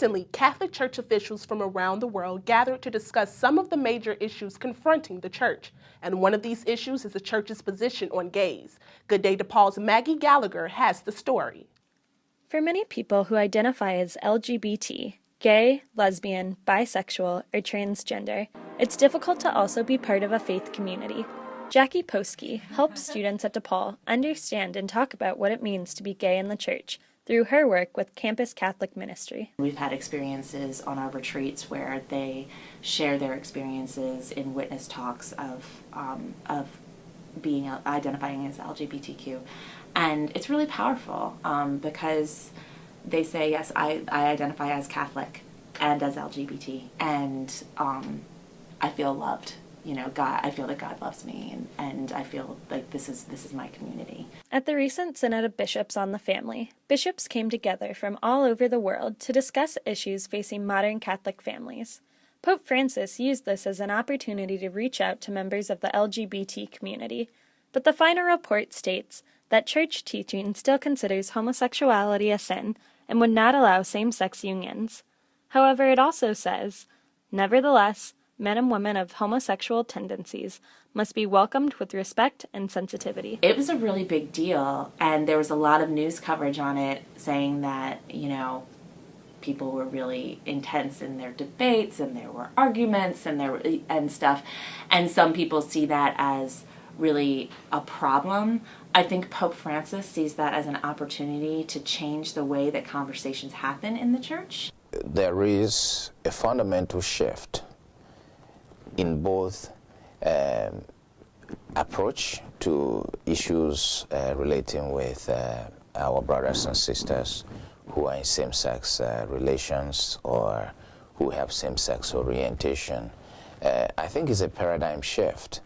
Recently, Catholic Church officials from around the world gathered to discuss some of the major issues confronting the church. And one of these issues is the church's position on gays. Good Day Depaul's Maggie Gallagher has the story. For many people who identify as LGBT, gay, lesbian, bisexual, or transgender, it's difficult to also be part of a faith community. Jackie Poski helps students at Depaul understand and talk about what it means to be gay in the church through her work with Campus Catholic Ministry. We've had experiences on our retreats where they share their experiences in witness talks of identifying as LGBTQ, and it's really powerful because they say, yes, I identify as Catholic and as LGBT, and I feel loved. You know, I feel that God loves me, and I feel like this is my community. At the recent Synod of Bishops on the Family, bishops came together from all over the world to discuss issues facing modern Catholic families. Pope Francis used this as an opportunity to reach out to members of the LGBT community, but the final report states that church teaching still considers homosexuality a sin and would not allow same-sex unions. However, it also says, nevertheless, men and women of homosexual tendencies must be welcomed with respect and sensitivity. It was a really big deal, and there was a lot of news coverage on it saying that, you know, people were really intense in their debates, and there were arguments and stuff, and some people see that as really a problem. I think Pope Francis sees that as an opportunity to change the way that conversations happen in the church. There is a fundamental shift in both approach to issues relating with our brothers and sisters who are in same-sex relations or who have same-sex orientation. I think it's a paradigm shift.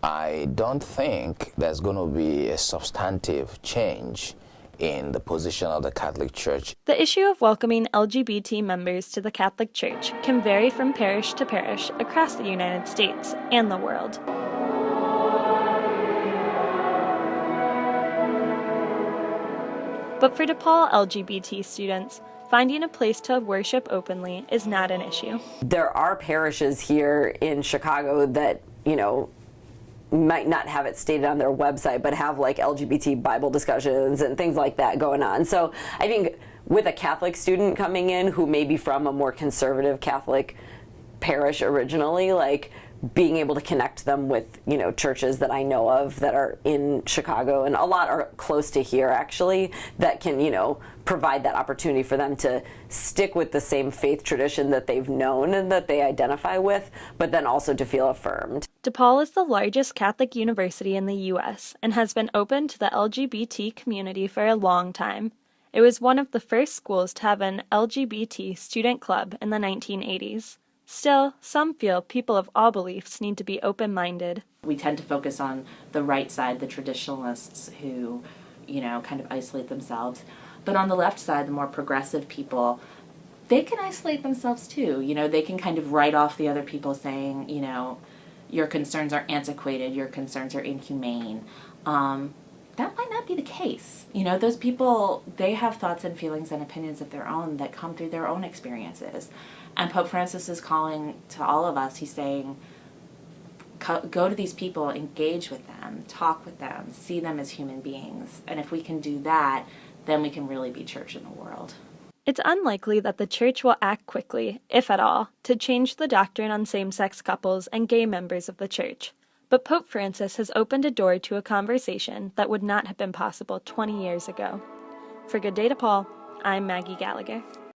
I don't think there's going to be a substantive change in the position of the Catholic Church. The issue of welcoming LGBT members to the Catholic Church can vary from parish to parish across the United States and the world. But for Depaul LGBT students, finding a place to worship openly is not an issue. There are parishes here in Chicago that, you know, might not have it stated on their website, but have like LGBT Bible discussions and things like that going on. So I think with a Catholic student coming in who may be from a more conservative Catholic parish originally, like being able to connect them with, you know, churches that I know of that are in Chicago, and a lot are close to here actually, that can, you know, provide that opportunity for them to stick with the same faith tradition that they've known and that they identify with, but then also to feel affirmed. Depaul is the largest Catholic university in the U.S. and has been open to the LGBT community for a long time. It was one of the first schools to have an LGBT student club in the 1980s. Still, some feel people of all beliefs need to be open-minded. We tend to focus on the right side, the traditionalists who, you know, kind of isolate themselves. But on the left side, the more progressive people, they can isolate themselves too. You know, they can kind of write off the other people saying, you know, your concerns are antiquated, your concerns are inhumane. That might not be the case. You know, those people, they have thoughts and feelings and opinions of their own that come through their own experiences. And Pope Francis is calling to all of us. He's saying, go to these people, engage with them, talk with them, see them as human beings. And if we can do that, then we can really be church in the world. It's unlikely that the church will act quickly, if at all, to change the doctrine on same-sex couples and gay members of the church. But Pope Francis has opened a door to a conversation that would not have been possible 20 years ago. For Good Day Depaul, I'm Maggie Gallagher.